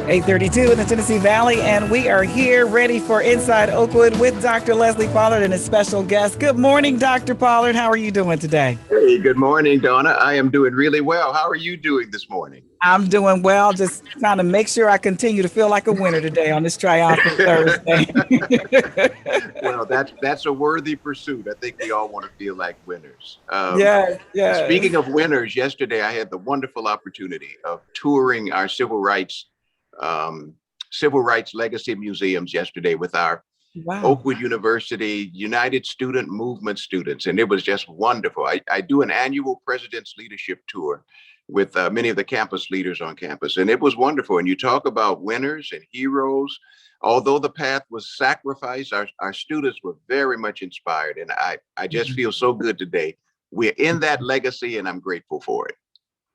8:32 in the Tennessee Valley, and we are here ready for Inside Oakwood with Dr. Leslie Pollard and a special guest. Good morning, Dr. Pollard. How are you doing today? Hey, good morning, Donna. I am doing really well. How are you doing this morning? I'm doing well. Just trying to make sure I continue to feel like a winner today on this triumphant Thursday. Well, that's a worthy pursuit. I think we all want to feel like winners. Yes, yes. Speaking of winners, yesterday I had the wonderful opportunity of touring our civil rights legacy museums yesterday with our Wow. Oakwood University United Student Movement students, and it was just wonderful. I do an annual President's Leadership Tour with many of the campus leaders on campus, and it was wonderful. And you talk about winners and heroes. Although the path was sacrificed, our students were very much inspired, and I just feel so good today. We're in that legacy, and I'm grateful for it.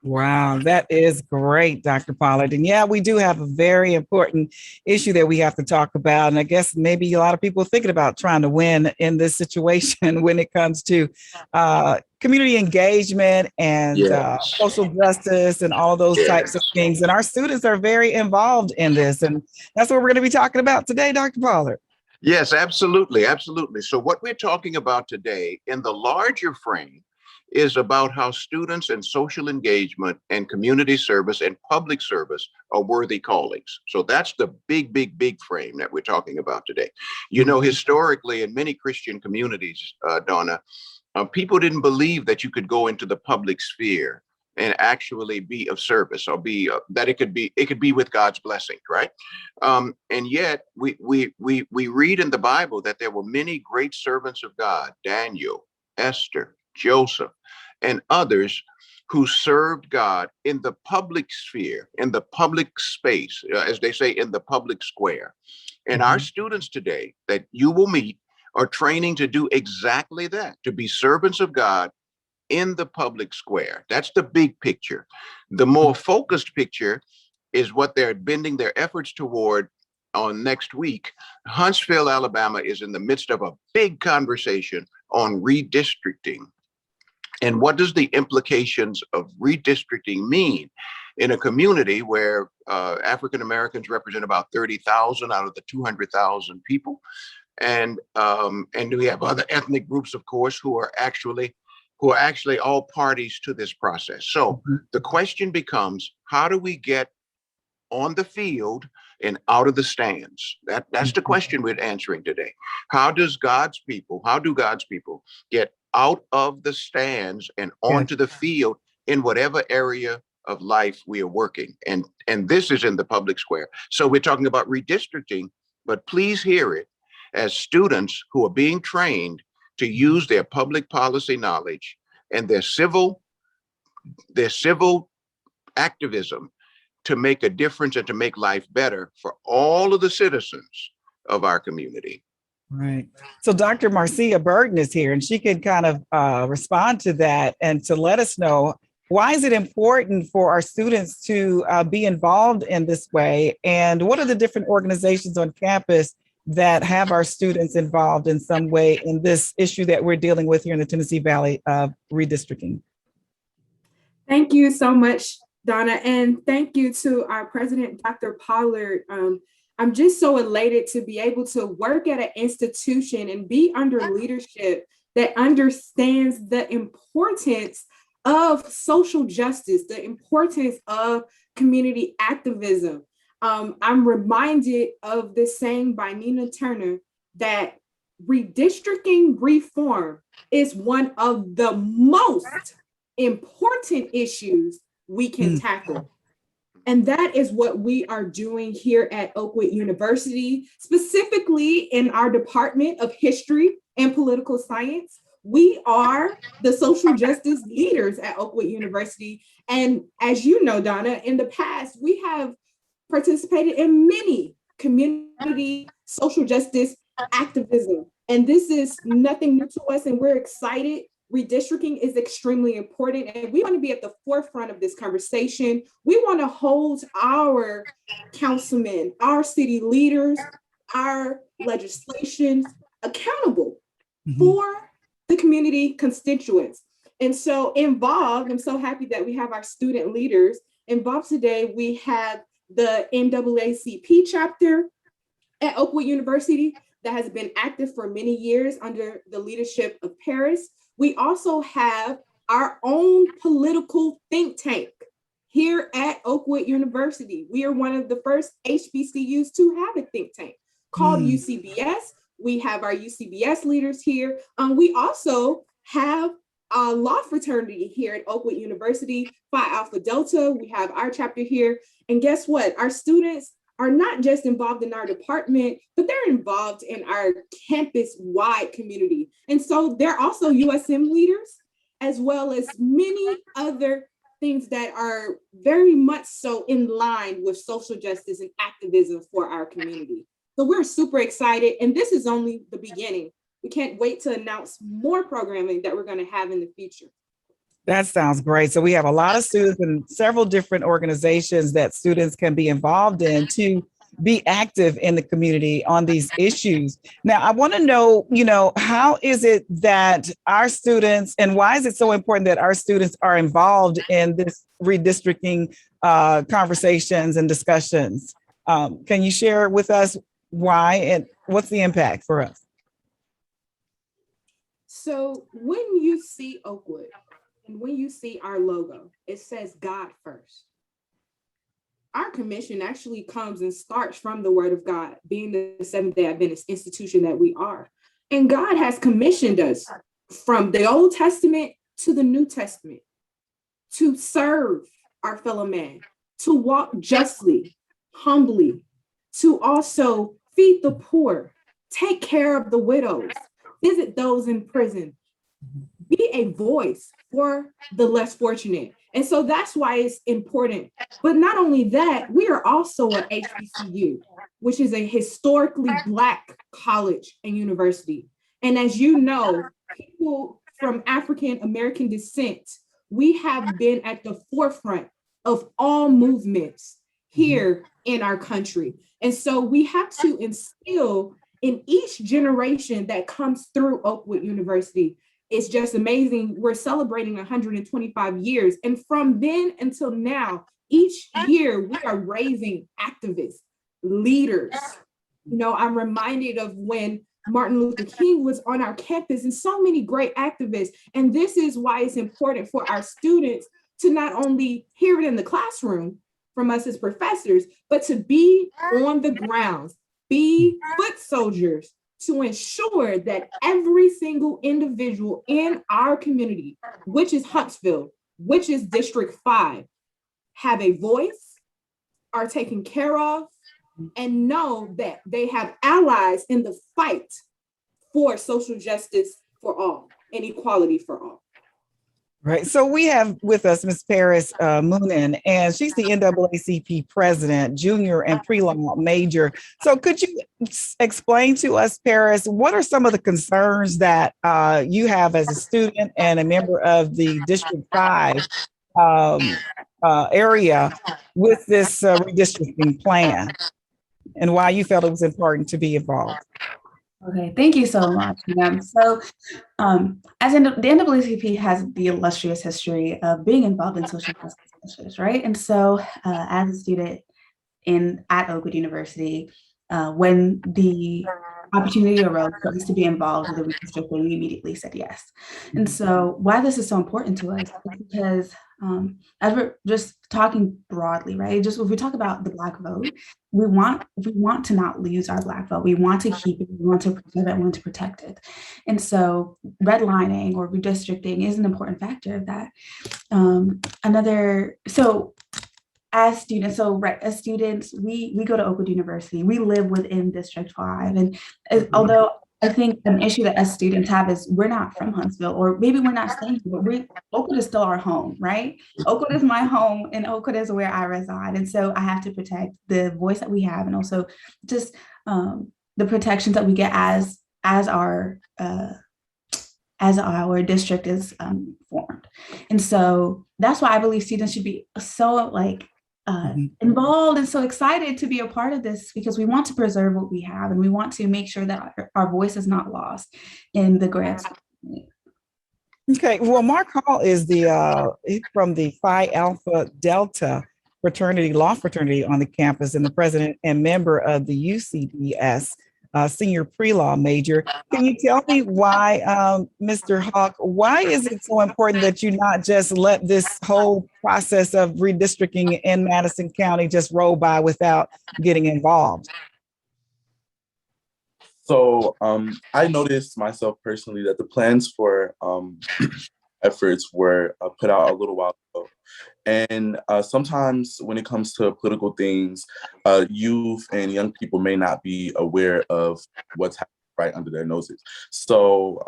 Wow, that is great, Dr. Pollard. And yeah, we do have a very important issue that we have to talk about. And I guess maybe a lot of people are thinking about trying to win in this situation when it comes to community engagement and Yes. social justice and all those types of things. And our students are very involved in this. And that's what we're going to be talking about today, Dr. Pollard. Yes, absolutely. Absolutely. So what we're talking about today in the larger frame is about how students and social engagement and community service and public service are worthy callings. So that's the big frame that we're talking about today. You know, historically in many Christian communities, Donna, people didn't believe that you could go into the public sphere and actually be of service or be that it could be with God's blessing, right? And yet we read in the Bible that there were many great servants of God, Daniel, Esther, Joseph, and others who served God in the public sphere, in the public space, as they say, in the public square. And our students today that you will meet are training to do exactly that, to be servants of God in the public square. That's the big picture. The more focused picture is what they're bending their efforts toward on next week. Huntsville, Alabama is in the midst of a big conversation on redistricting. And what does the implications of redistricting mean in a community where African Americans represent about 30,000 out of the 200,000 people, and we have other ethnic groups, of course, who are actually all parties to this process. So the question becomes, how do we get on the field and out of the stands? That's the question we're answering today. How do God's people get out of the stands and onto the field in whatever area of life we are working? And this is in the public square. So we're talking about redistricting, but please hear it as students who are being trained to use their public policy knowledge and their civil activism to make a difference and to make life better for all of the citizens of our community. Right. So Dr. Marcya Burton is here, and she can kind of respond to that and to let us know, why is it important for our students to be involved in this way? And what are the different organizations on campus that have our students involved in some way in this issue that we're dealing with here in the Tennessee Valley of redistricting? Thank you so much, Donna, and thank you to our president, Dr. Pollard. I'm just so elated to be able to work at an institution and be under leadership that understands the importance of social justice, the importance of community activism. I'm reminded of this saying by Nina Turner that redistricting reform is one of the most important issues we can tackle. And that is what we are doing here at Oakwood University, specifically in our Department of History and Political Science. We are the social justice leaders at Oakwood University. And as you know, Donna, in the past, we have participated in many community social justice activism. And this is nothing new to us, and we're excited. Redistricting is extremely important, and we want to be at the forefront of this conversation. We want to hold our councilmen, our city leaders, our legislation accountable for the community constituents. And so involved, I'm so happy that we have our student leaders involved today. We have the NAACP chapter at Oakwood University that has been active for many years under the leadership of Peris. We also have our own political think tank here at Oakwood University. We are one of the first HBCUs to have a think tank called UCBS. We have our UCBS leaders here. We also have a law fraternity here at Oakwood University, Phi Alpha Delta. We have our chapter here. And guess what? Our students are not just involved in our department, but they're involved in our campus-wide community. And so they're also USM leaders, as well as many other things that are very much so in line with social justice and activism for our community. So we're super excited, and this is only the beginning. We can't wait to announce more programming that we're going to have in the future. That sounds great. So we have a lot of students and several different organizations that students can be involved in to be active in the community on these issues. Now, I want to know, how is it that our students, and why is it so important that our students are involved in this redistricting conversations and discussions? Can you share with us why and what's the impact for us? So when you see Oakwood and when you see our logo, it says God first. Our commission actually comes and starts from the word of God, being the Seventh-day Adventist institution that we are. And God has commissioned us from the Old Testament to the New Testament to serve our fellow man, to walk justly, humbly, to also feed the poor, take care of the widows, visit those in prison, be a voice for the less fortunate. And so that's why it's important. But not only that, we are also an HBCU, which is a historically Black college and university. And as you know, people from African American descent, we have been at the forefront of all movements here in our country. And so we have to instill in each generation that comes through Oakwood University. It's just amazing. We're celebrating 125 years. And from then until now, each year we are raising activists, leaders. I'm reminded of when Martin Luther King was on our campus and so many great activists. And this is why it's important for our students to not only hear it in the classroom from us as professors, but to be on the grounds, be foot soldiers, to ensure that every single individual in our community, which is Huntsville, which is District 5, have a voice, are taken care of, and know that they have allies in the fight for social justice for all and equality for all. Right. So we have with us Ms. Peris Munene, and she's the NAACP president, junior and pre-law major. So could you explain to us, Peris, what are some of the concerns that you have as a student and a member of the District 5 area with this redistricting plan, and why you felt it was important to be involved? Okay, thank you so much, ma'am. So, as in the NAACP has the illustrious history of being involved in social justice issues, right? And so, as a student at Oakwood University, when the opportunity arose for us to be involved with the redistricting, we immediately said yes. And so, why this is so important to us is because, as we're just talking broadly, right? Just if we talk about the Black vote, we want to not lose our Black vote. We want to keep it. We want to preserve it. We want to protect it. And so, redlining or redistricting is an important factor of that. As students, we go to Oakwood University. We live within District 5. And although I think an issue that as students have is we're not from Huntsville, or maybe we're not staying here, but Oakwood is still our home, right? Oakwood is my home, and Oakwood is where I reside. And so I have to protect the voice that we have, and also just the protections that we get as our district is formed. And so that's why I believe students should be so involved and so excited to be a part of this, because we want to preserve what we have, and we want to make sure that our voice is not lost in the grants. Okay, well, Marc Hall is he's from the Phi Alpha Delta fraternity, law fraternity on the campus, and the president and member of the UCBS senior pre-law major. Can you tell me why, Mr. Hawk, why is it so important that you not just let this whole process of redistricting in Madison County just roll by without getting involved? So I noticed myself personally that the plans for efforts were put out a little while ago. And sometimes when it comes to political things, youth and young people may not be aware of what's happening right under their noses. So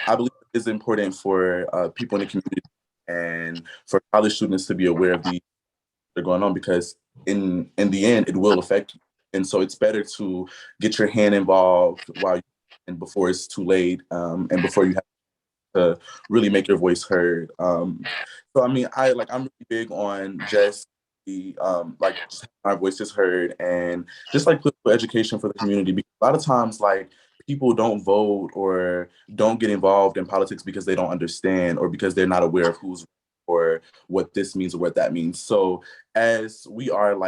I believe it's important for people in the community and for college students to be aware of these that are going on, because in the end, it will affect you. And so it's better to get your hand involved while and before it's too late, and before you have to really make your voice heard. So I mean, I'm really big on just the just our voices heard, and just like political education for the community, because a lot of times people don't vote or don't get involved in politics because they don't understand or because they're not aware of who's or what this means or what that means. So as we are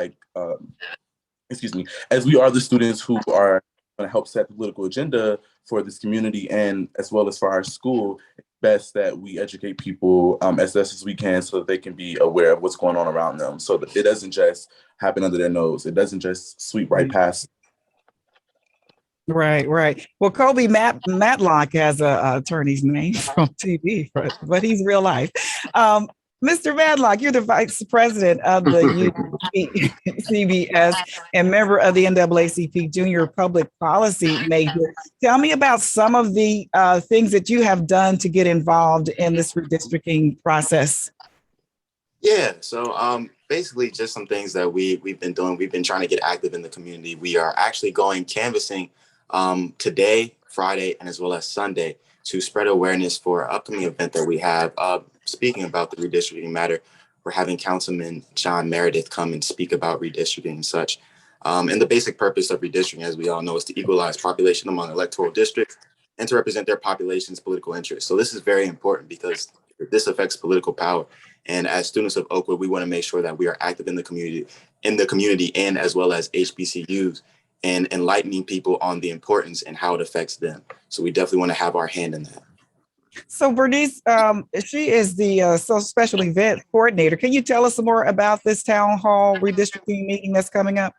as we are the students who are going to help set the political agenda for this community and as well as for our school, it's best that we educate people as best as we can so that they can be aware of what's going on around them, so that it doesn't just happen under their nose. It doesn't just sweep right past. Right, right. Well, Colby Matlock has a attorney's name from TV, but he's real life. Mr. Matlock, you're the vice president of the UCBS and member of the NAACP Junior Public Policy major. Tell me about some of the things that you have done to get involved in this redistricting process. Yeah, so basically just some things that we've been doing. We've been trying to get active in the community. We are actually going canvassing today, Friday, and as well as Sunday to spread awareness for an upcoming event that we have. Speaking about the redistricting matter, we're having Councilman John Meredith come and speak about redistricting and such. And the basic purpose of redistricting, as we all know, is to equalize population among electoral districts and to represent their population's political interests. So this is very important because this affects political power. And as students of Oakwood, we want to make sure that we are active in the community and as well as HBCUs and enlightening people on the importance and how it affects them. So we definitely want to have our hand in that. So Bernice, she is the special event coordinator. Can you tell us some more about this town hall redistricting meeting that's coming up?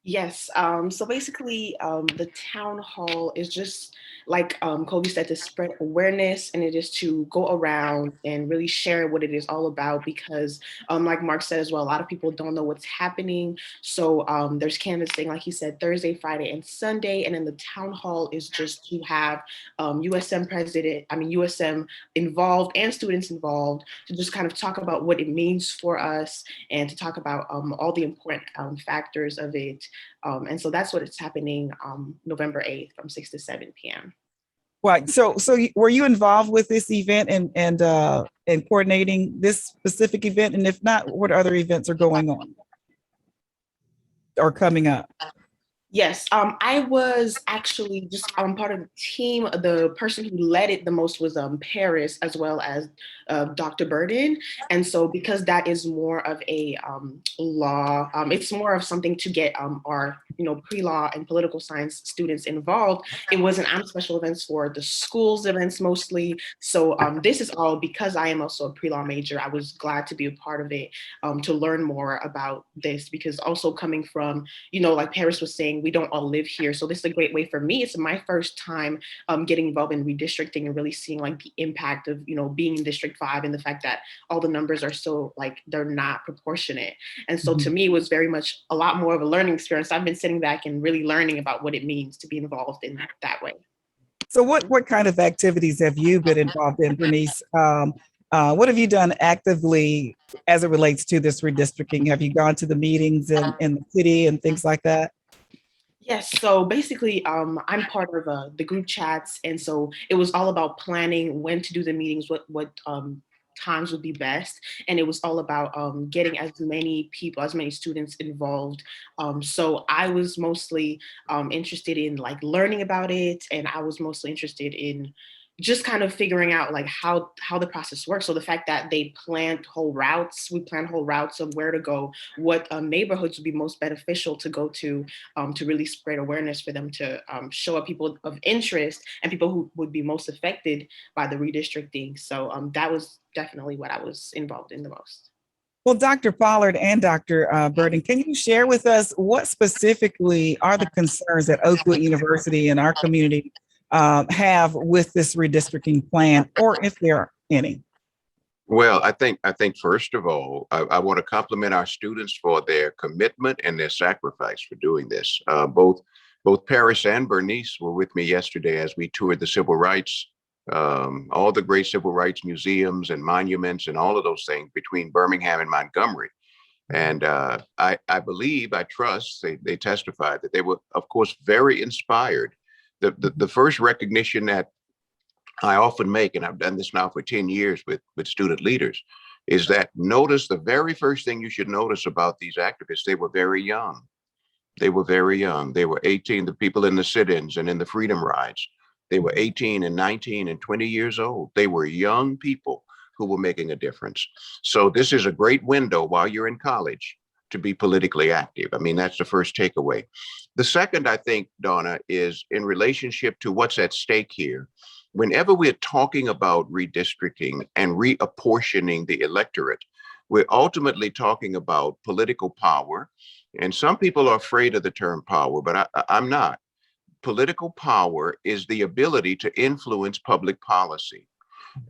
Yes, so basically the town hall is just like Colby said, to spread awareness, and it is to go around and really share what it is all about, because like Marc said as well, a lot of people don't know what's happening. So there's canvassing, like he said, Thursday, Friday, and Sunday, and then the town hall is just to have USM involved and students involved to just kind of talk about what it means for us and to talk about all the important factors of it. And so that's what it's happening November 8th from 6 to 7 p.m. Right. So were you involved with this event and coordinating this specific event? And if not, what other events are going on or coming up? Yes, I was actually just part of the team. The person who led it the most was Peris, as well as Dr. Burden. And so because that is more of a law, it's more of something to get our pre-law and political science students involved. It wasn't special events for the school's events mostly. So this is all because I am also a pre-law major. I was glad to be a part of it to learn more about this, because also coming from, like Peris was saying, we don't all live here. So this is a great way for me. It's my first time getting involved in redistricting and really seeing like the impact of, being in District 5 and the fact that all the numbers are so they're not proportionate. And so to me, it was very much a lot more of a learning experience. I've been sitting back and really learning about what it means to be involved in that way. So what kind of activities have you been involved in, Bernice? What have you done actively as it relates to this redistricting? Have you gone to the meetings in the city and things like that? Yes, so basically, I'm part of the group chats, and so it was all about planning when to do the meetings, what times would be best, and it was all about getting as many people, as many students involved. So I was mostly interested in learning about it, and I was mostly interested in just kind of figuring out like how the process works. So the fact that they planned whole routes, we planned whole routes of where to go, what neighborhoods would be most beneficial to go to really spread awareness for them to show up people of interest and people who would be most affected by the redistricting. So that was definitely what I was involved in the most. Well, Dr. Pollard and Dr. Burden, can you share with us what specifically are the concerns that Oakwood University and our community have with this redistricting plan, or if there are any? Well, I think first of all, I want to compliment our students for their commitment and their sacrifice for doing this. Both Peris and Bernice were with me yesterday as we toured the civil rights, all the great civil rights museums and monuments and all of those things between Birmingham and Montgomery. And I believe, I trust, they testified that they were, of course, very inspired. The first recognition that I often make, and I've done this now for 10 years with student leaders, is that notice the very first thing you should notice about these activists, they were very young. They were very young. They were 18, the people in the sit-ins and in the freedom rides. They were 18 and 19 and 20 years old. They were young people who were making a difference. So this is a great window while you're in college to be politically active. I mean, that's the first takeaway. The second, I think, Donna, is in relationship to what's at stake here. Whenever we're talking about redistricting and reapportioning the electorate, we're ultimately talking about political power. And some people are afraid of the term power, but I'm not. Political power is the ability to influence public policy.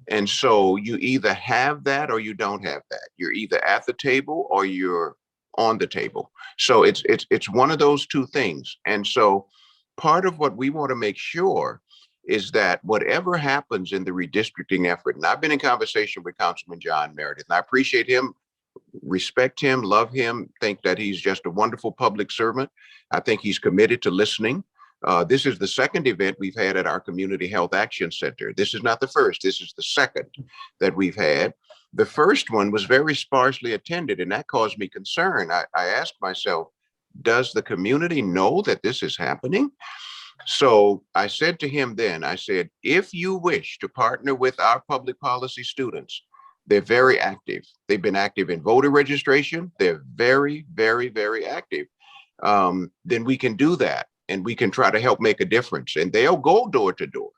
And so you either have that or you don't have that. You're either at the table or you're on the table. So it's one of those two things. And so part of what we want to make sure is that whatever happens in the redistricting effort, and I've been in conversation with Councilman John Meredith, and I appreciate him, respect him, love him, think that he's just a wonderful public servant. I think he's committed to listening. This is the second event we've had at our Community Health Action Center. This is not the first, this is the second that we've had. The first one was very sparsely attended, and that caused me concern. I asked myself, does the community know that this is happening? So I said to him then, I said, if you wish to partner with our public policy students, they're very active. They've been active in voter registration. They're very, very, very active. Then we can do that and we can try to help make a difference. And they'll go door to door.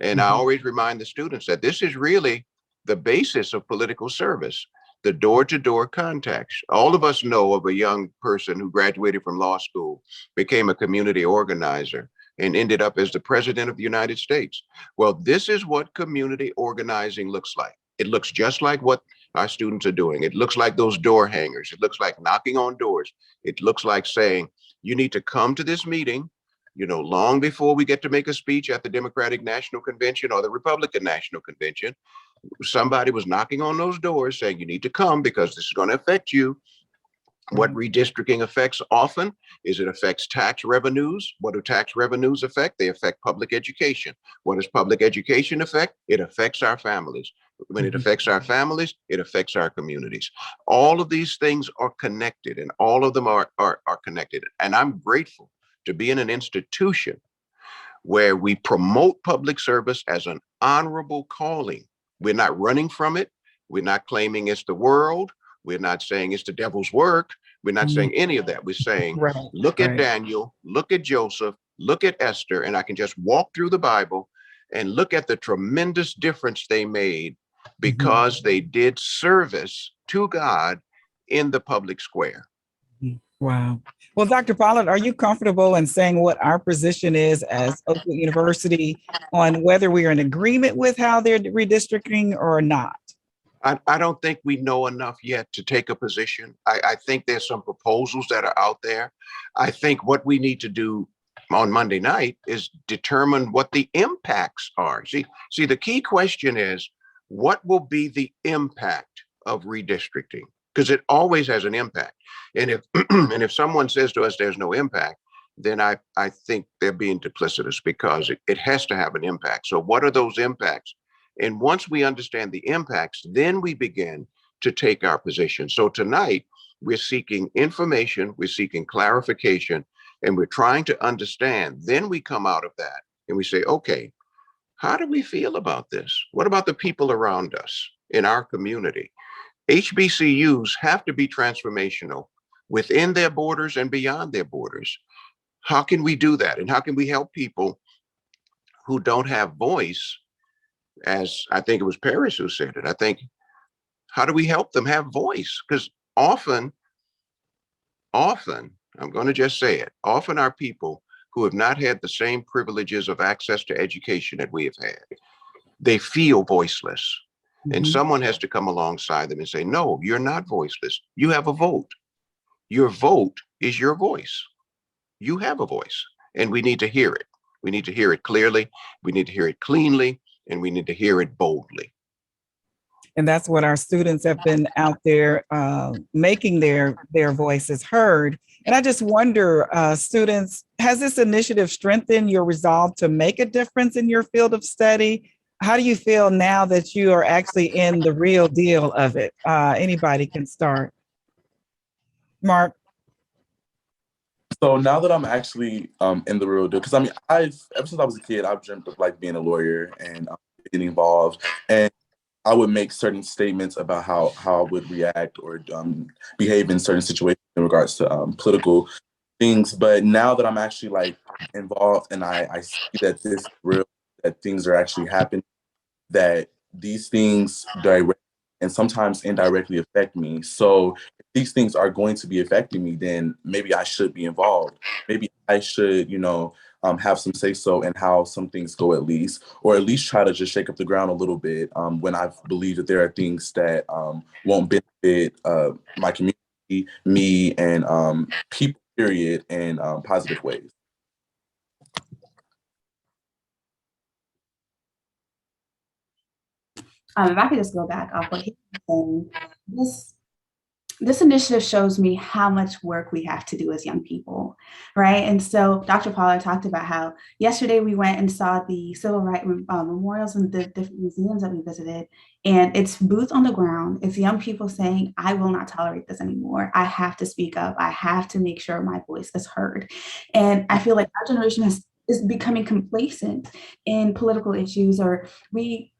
And I always remind the students that this is really the basis of political service, the door-to-door contacts. All of us know of a young person who graduated from law school, became a community organizer, and ended up as the president of the United States. Well, this is what community organizing looks like. It looks just like what our students are doing. It looks like those door hangers. It looks like knocking on doors. It looks like saying, you need to come to this meeting, long before we get to make a speech at the Democratic National Convention or the Republican National Convention. Somebody was knocking on those doors saying, you need to come because this is going to affect you. What redistricting affects often is it affects tax revenues. What do tax revenues affect? They affect public education. What does public education affect? It affects our families. When it affects our families, it affects our communities. All of these things are connected, and all of them are connected. And I'm grateful to be in an institution where we promote public service as an honorable calling. We're not running from it. We're not claiming it's the world. We're not saying it's the devil's work. We're not saying any of that. We're saying, look at Daniel, look at Joseph, look at Esther, and I can just walk through the Bible and look at the tremendous difference they made because they did service to God in the public square. Wow. Well, Dr. Pollard, are you comfortable in saying what our position is as Oakwood University on whether we are in agreement with how they're redistricting or not? I don't think we know enough yet to take a position. I think there's some proposals that are out there. I think what we need to do on Monday night is determine what the impacts are. See, the key question is, what will be the impact of redistricting? Because it always has an impact. And if someone says to us there's no impact, then I think they're being duplicitous, because it has to have an impact. So what are those impacts? And once we understand the impacts, then we begin to take our position. So tonight, we're seeking information, we're seeking clarification, and we're trying to understand. Then we come out of that and we say, okay, How do we feel about this? What about the people around us in our community? HBCUs have to be transformational within their borders and beyond their borders. How can we do that? And how can we help people who don't have voice? As I think it was Peris who said it, I think, how do we help them have voice? Because often, I'm going to just say it, often are people who have not had the same privileges of access to education that we have had. They feel voiceless. And someone has to come alongside them and say, no, you're not voiceless. You have a vote. Your vote is your voice. You have a voice, and we need to hear it. We need to hear it clearly. We need to hear it cleanly, and we need to hear it boldly. And that's what our students have been out there making their voices heard. And I just wonder, students, has this initiative strengthened your resolve to make a difference in your field of study? How do you feel now that you are actually in the real deal of it? Anybody can start. Marc. So now that I'm actually in the real deal, because I mean, ever since I was a kid, I've dreamt of like being a lawyer and getting involved, and I would make certain statements about how I would react or behave in certain situations in regards to political things. But now that I'm actually like involved and I see that this is real, that things are actually happening, that these things directly and sometimes indirectly affect me. So if these things are going to be affecting me, then maybe I should be involved. Maybe I should, have some say so in how some things go at least, or at least try to just shake up the ground a little bit when I believe that there are things that won't benefit my community, me, and people, period, in positive ways. If I could just go back off what he was saying, this initiative shows me how much work we have to do as young people, right? And so Dr. Pollard talked about how yesterday we went and saw the civil rights memorials and the different museums that we visited, and it's boots on the ground. It's young people saying, I will not tolerate this anymore. I have to speak up. I have to make sure my voice is heard. And I feel like our generation is becoming complacent in political issues, or we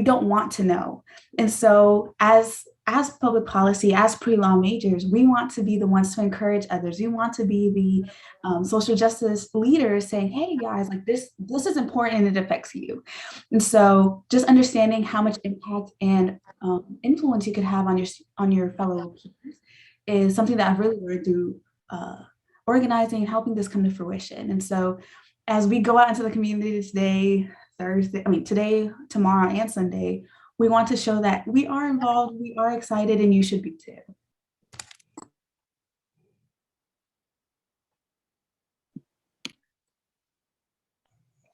don't want to know. And so as public policy, as pre-law majors, we want to be the ones to encourage others. We want to be the social justice leaders saying, hey guys, like this is important and it affects you. And so just understanding how much impact and influence you could have on your fellow peers is something that I've really learned through organizing and helping this come to fruition. And so as we go out into the community today, today, tomorrow, and Sunday, we want to show that we are involved, we are excited, and you should be too.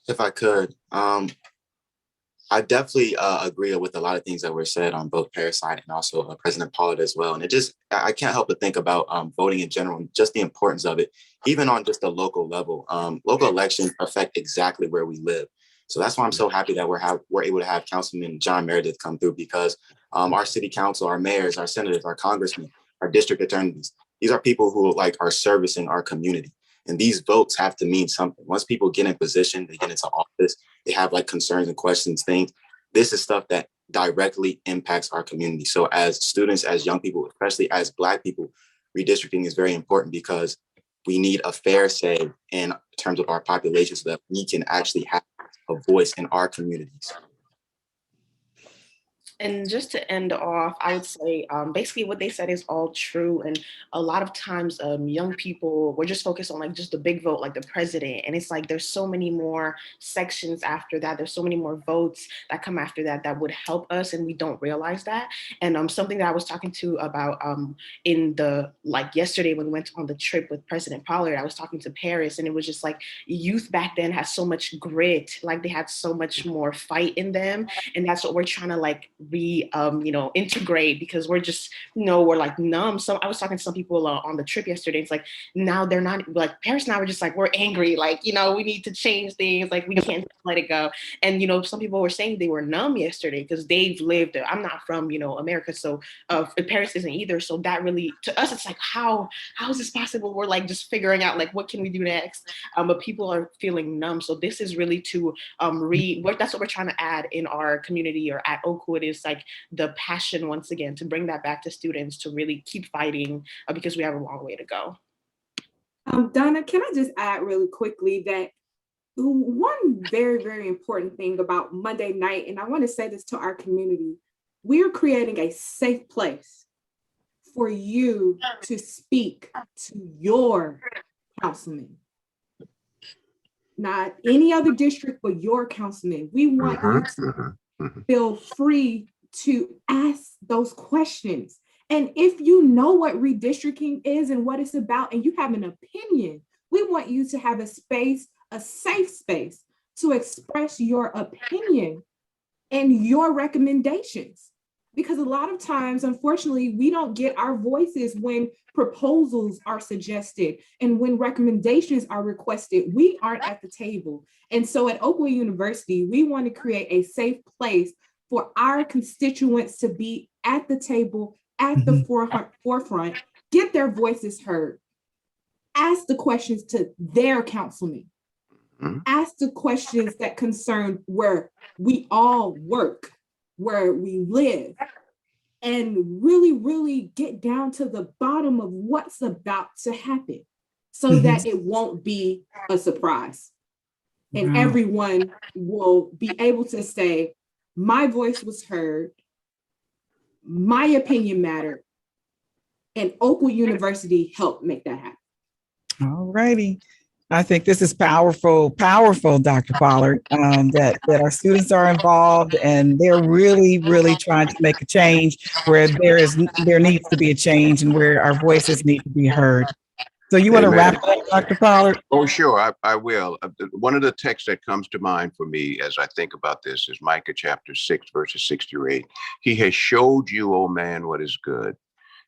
If I could, I definitely agree with a lot of things that were said on both Peris side and also President Pollard as well. And I can't help but think about voting in general and just the importance of it, even on just a local level. Local elections affect exactly where we live. So that's why I'm so happy that we're able to have Councilman John Meredith come through, because our city council, our mayors, our senators, our congressmen, our district attorneys, these are people who are servicing our community. And these votes have to mean something. Once people get in position, they get into office, they have concerns and questions, things. This is stuff that directly impacts our community. So as students, as young people, especially as Black people, redistricting is very important, because we need a fair say in terms of our population so that we can actually have a voice in our communities. And just to end off, I would say basically what they said is all true. And a lot of times young people, we're just focused on just the big vote, like the president. And it's there's so many more sections after that. There's so many more votes that come after that would help us. And we don't realize that. And something that I was talking to about in the, yesterday when we went on the trip with President Pollard, I was talking to Peris, and it was just youth back then had so much grit, they had so much more fight in them. And that's what we're trying to integrate, because we're just, we're like numb. So I was talking to some people on the trip yesterday. It's like, now they're not, like Peris and I were just like, we're angry. Like, we need to change things. Like, we can't let it go. And, some people were saying they were numb yesterday because they've lived, I'm not from, America. So Peris isn't either. So that really, to us, it's like, how is this possible? We're like just figuring out like, what can we do next? But people are feeling numb. So this is really to that's what we're trying to add in our community or at Oakwood, is like the passion, once again, to bring that back to students, to really keep fighting because we have a long way to go. Donna, can I just add really quickly that one very, very important thing about Monday night, and I want to say this to our community, we're creating a safe place for you to speak to your councilman. Not any other district, but your councilman. We want you to feel free to ask those questions. And if you know what redistricting is and what it's about, and you have an opinion, we want you to have a space, a safe space, to express your opinion and your recommendations. Because a lot of times, unfortunately, we don't get our voices when proposals are suggested and when recommendations are requested. We aren't at the table. And so at Oakwood University, we want to create a safe place for our constituents to be at the table, at the forefront, get their voices heard, ask the questions to their councilmen, ask the questions that concern where we all work, where we live, and really, really get down to the bottom of what's about to happen so that it won't be a surprise. And everyone will be able to say, my voice was heard, my opinion mattered, and Oakwood University helped make that happen. All righty. I think this is powerful, Dr. Pollard, that our students are involved and they're really, really trying to make a change where there needs to be a change and where our voices need to be heard. So you want to wrap it up, Dr. Pollard? Oh, sure, I will. One of the texts that comes to mind for me as I think about this is Micah chapter 6, verses 6 through 8. He has showed you, O man, what is good.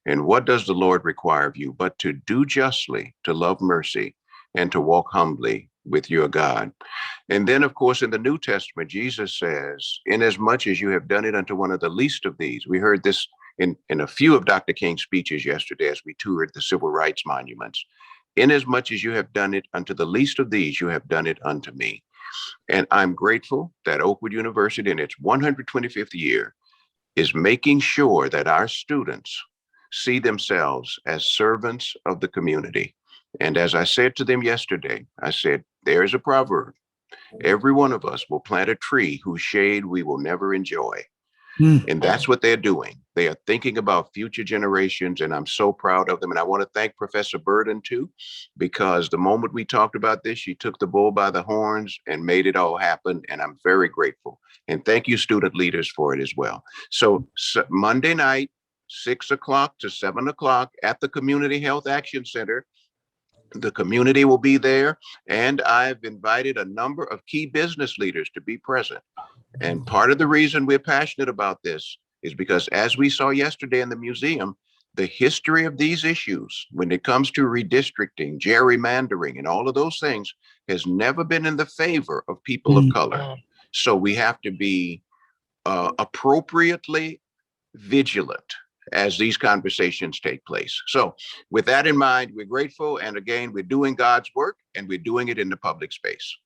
And what does the Lord require of you? But to do justly, to love mercy, and to walk humbly with your God. And then, of course, in the New Testament, Jesus says, inasmuch as you have done it unto one of the least of these. We heard this in a few of Dr. King's speeches yesterday as we toured the civil rights monuments. Inasmuch as you have done it unto the least of these, you have done it unto me. And I'm grateful that Oakwood University in its 125th year is making sure that our students see themselves as servants of the community. And as I said to them yesterday, I said, there's a proverb. Every one of us will plant a tree whose shade we will never enjoy. And that's what they're doing. They are thinking about future generations, and I'm so proud of them. And I want to thank Professor Burden too, because the moment we talked about this, she took the bull by the horns and made it all happen. And I'm very grateful. And thank you, student leaders, for it as well. So Monday night, 6 o'clock to 7 o'clock at the Community Health Action Center. The community will be there, and I've invited a number of key business leaders to be present. And part of the reason we're passionate about this is because, as we saw yesterday in the museum, the history of these issues, when it comes to redistricting, gerrymandering, and all of those things, has never been in the favor of people of color. So we have to be appropriately vigilant as these conversations take place. So with that in mind, we're grateful. And again, we're doing God's work, and we're doing it in the public space.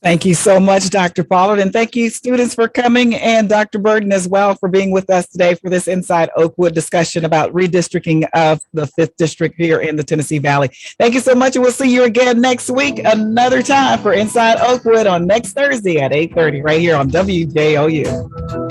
Thank you so much, Dr. Pollard. And thank you, students, for coming, and Dr. Burden as well for being with us today for this Inside Oakwood discussion about redistricting of the 5th District here in the Tennessee Valley. Thank you so much. And we'll see you again next week, another time for Inside Oakwood on next Thursday at 8:30 right here on WJOU.